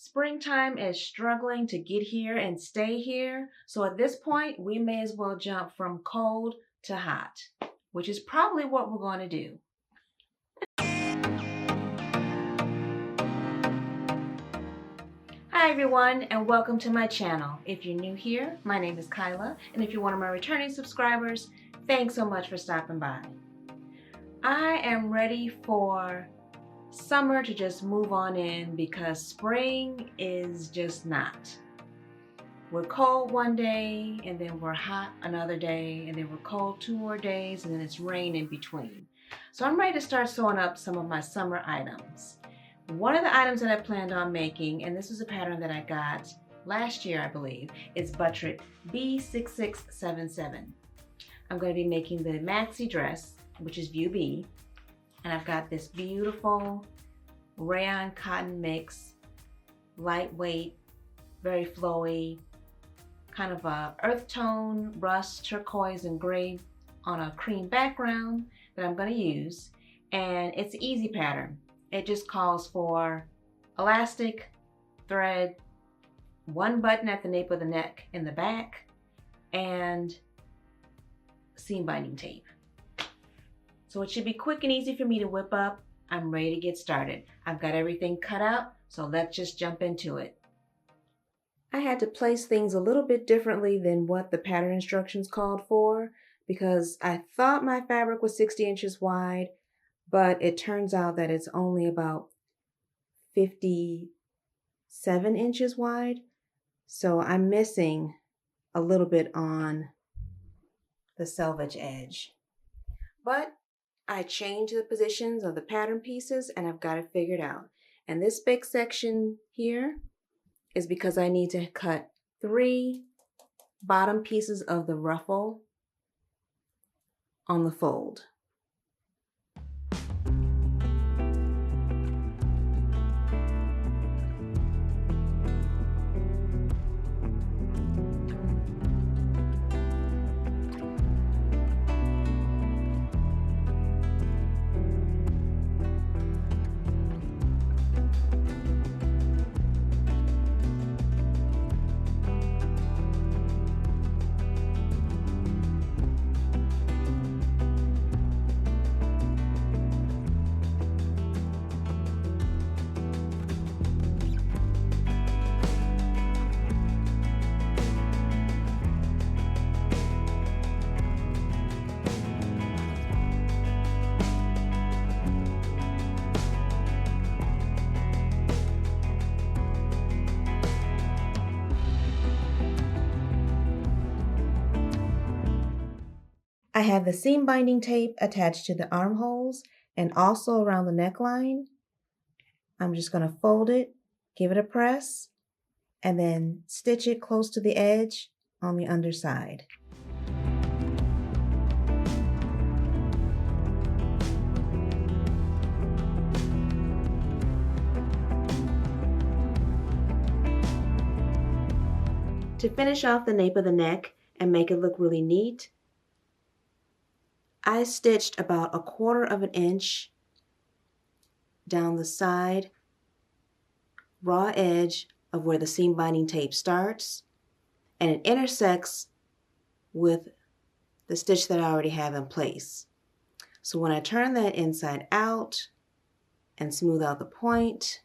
Springtime is struggling to get here and stay here, so at this point, we may as well jump from cold to hot, which is probably what we're going to do. Hi everyone, and welcome to my channel. If you're new here, my name is Kyla, and if you're one of my returning subscribers, thanks so much for stopping by. I am ready for summer to just move on in because spring is just not. We're cold one day, and then we're hot another day, and then we're cold 2 more days, and then it's rain in between. So I'm ready to start sewing up some of my summer items. One of the items that I planned on making, and this was a pattern that I got last year, I believe, is Butterick B6677. I'm going to be making the maxi dress, which is view B, and I've got this beautiful rayon cotton mix, lightweight, very flowy, kind of a earth tone, rust, turquoise, and gray on a cream background that I'm going to use, and it's an easy pattern. It just calls for elastic, thread, one button at the nape of the neck in the back, and seam binding tape. So it should be quick and easy for me to whip up. I'm ready to get started. I've got everything cut out, so let's just jump into it. I had to place things a little bit differently than what the pattern instructions called for because I thought my fabric was 60 inches wide, but it turns out that it's only about 57 inches wide. So I'm missing a little bit on the selvage edge. But I changed the positions of the pattern pieces and I've got it figured out. And this big section here is because I need to cut 3 bottom pieces of the ruffle on the fold. I have the seam binding tape attached to the armholes and also around the neckline. I'm just going to fold it, give it a press, and then stitch it close to the edge on the underside. To finish off the nape of the neck and make it look really neat, I stitched about 1/4 inch down the side raw edge of where the seam binding tape starts, and it intersects with the stitch that I already have in place. So when I turn that inside out and smooth out the point,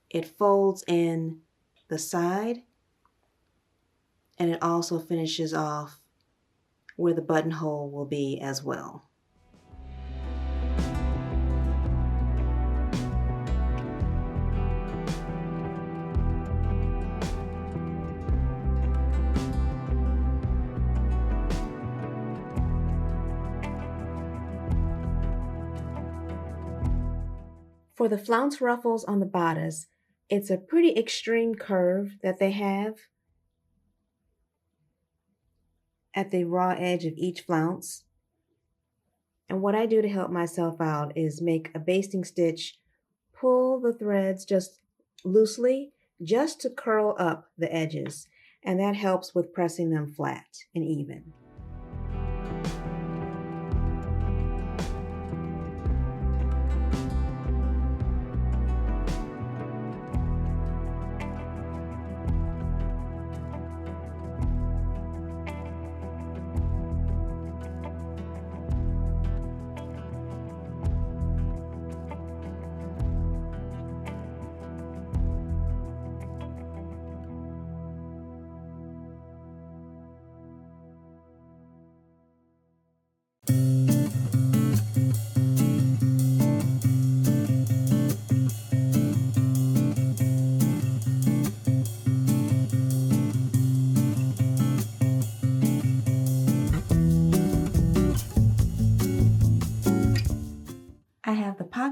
it folds in the side, and it also finishes off where the buttonhole will be as well. For the flounce ruffles on the bodice, it's a pretty extreme curve that they have at the raw edge of each flounce. And what I do to help myself out is make a basting stitch, pull the threads just loosely, just to curl up the edges, and that helps with pressing them flat and even.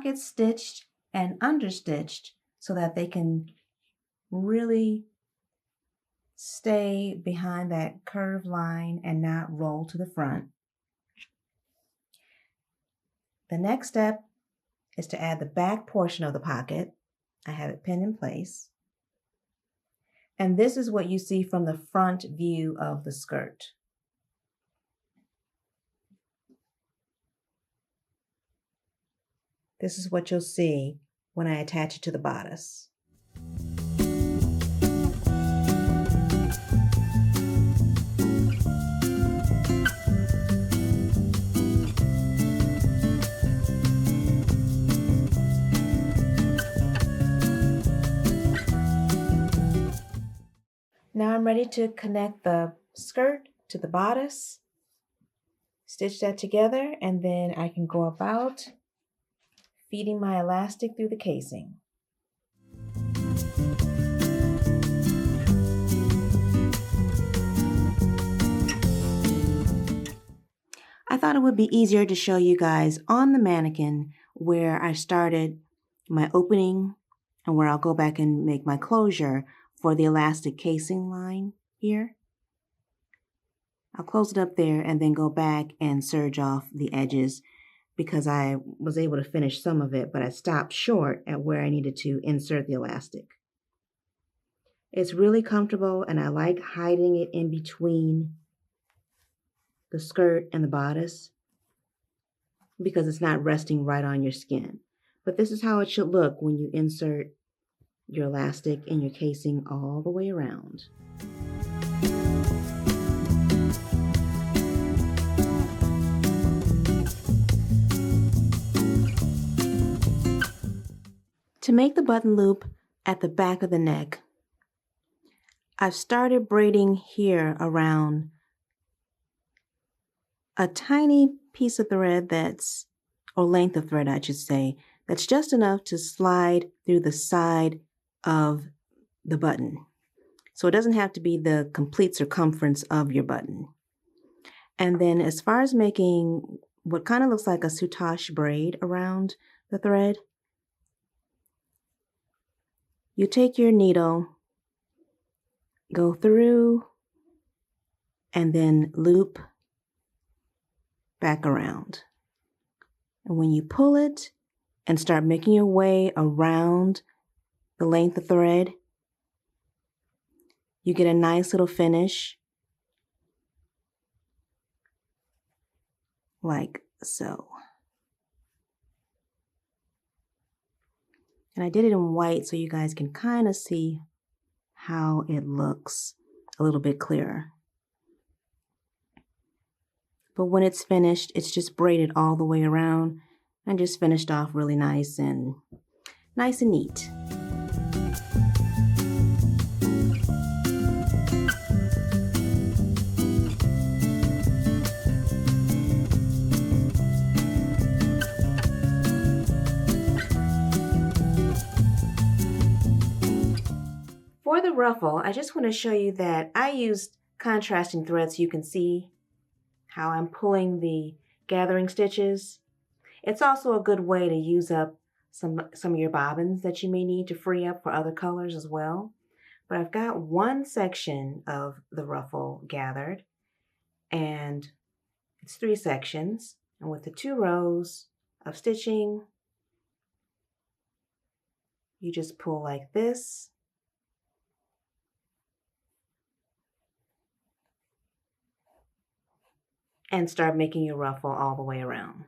pockets stitched and understitched so that they can really stay behind that curved line and not roll to the front. The next step is to add the back portion of the pocket. I have it pinned in place. And this is what you see from the front view of the skirt. This is what you'll see when I attach it to the bodice. Now I'm ready to connect the skirt to the bodice, stitch that together, and then I can go about feeding my elastic through the casing. I thought it would be easier to show you guys on the mannequin where I started my opening and where I'll go back and make my closure for the elastic casing line here. I'll close it up there and then go back and serge off the edges because I was able to finish some of it, but I stopped short at where I needed to insert the elastic. It's really comfortable and I like hiding it in between the skirt and the bodice because it's not resting right on your skin. But this is how it should look when you insert your elastic and your casing all the way around. To make the button loop at the back of the neck, I've started braiding here around a tiny piece of thread or length of thread I should say, that's just enough to slide through the side of the button. So it doesn't have to be the complete circumference of your button. And then as far as making what kind of looks like a soutache braid around the thread, you take your needle, go through, and then loop back around. And when you pull it and start making your way around the length of thread, you get a nice little finish like so. And I did it in white so you guys can kind of see how it looks a little bit clearer. But when it's finished, it's just braided all the way around and just finished off really nice and neat. For the ruffle, I just want to show you that I used contrasting threads so you can see how I'm pulling the gathering stitches. It's also a good way to use up some of your bobbins that you may need to free up for other colors as well. But I've got one section of the ruffle gathered, and it's 3 sections. And with the 2 rows of stitching, you just pull like this. And start making your ruffle all the way around.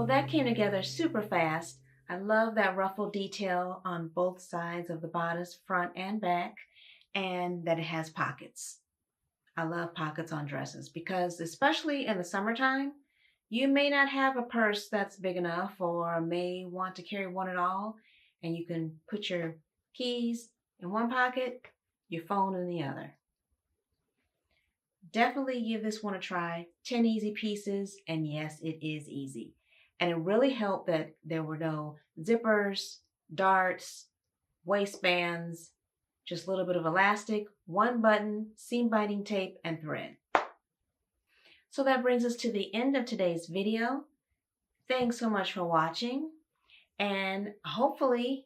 that came together super fast. I love that ruffle detail on both sides of the bodice, front and back, and that it has pockets. I love pockets on dresses because especially in the summertime, you may not have a purse that's big enough or may want to carry one at all, and you can put your keys in one pocket, your phone in the other. Definitely give this one a try. 10 easy pieces, and yes, it is easy. And it really helped that there were no zippers, darts, waistbands, just a little bit of elastic, one button, seam binding tape, and thread. So that brings us to the end of today's video. Thanks so much for watching, and hopefully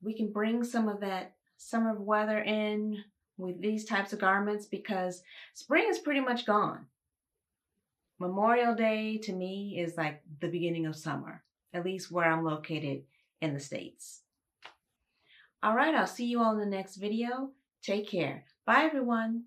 we can bring some of that summer weather in with these types of garments because spring is pretty much gone. Memorial Day to me is like the beginning of summer, at least where I'm located in the States. All right, I'll see you all in the next video. Take care. Bye, everyone.